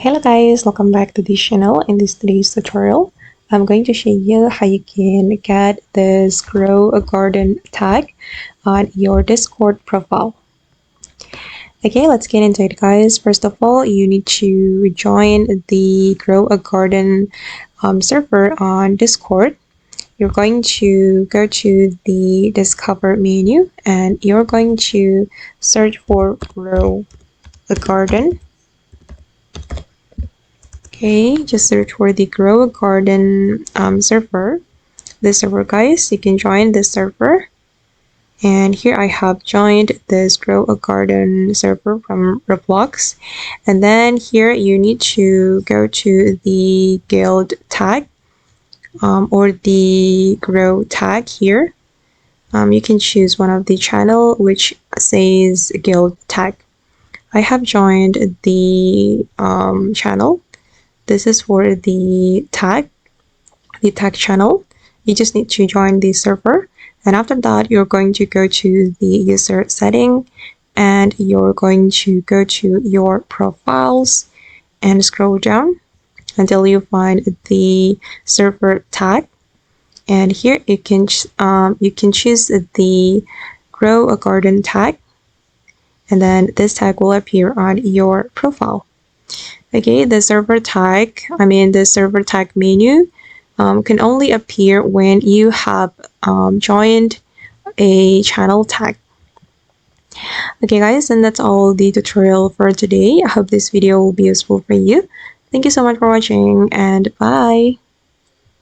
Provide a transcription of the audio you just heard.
Hello guys, welcome back to this channel. In this today's tutorial, I'm going to show you how you can get this grow a garden tag on your Discord profile. Okay, let's get into it guys. First of all, you need to join the grow a garden server on Discord. You're going to go to the discover menu and you're going to search for grow a garden. Okay, just search for the Grow a Garden server. This server, guys, you can join this server. And here I have joined this Grow a Garden server from Roblox. And then here you need to go to the guild tag or the grow tag here. You can choose one of the channel which says guild tag. I have joined the channel. This is for the tag channel. You just need to join the server, and after that you're going to go to the user setting and you're going to go to your profiles and scroll down until you find the server tag, and here you can choose the grow a garden tag, and then this tag will appear on your profile. Okay, the server tag menu can only appear when you have joined a channel tag. Okay guys, and that's all the tutorial for today. I hope this video will be useful for you. Thank you so much for watching and bye.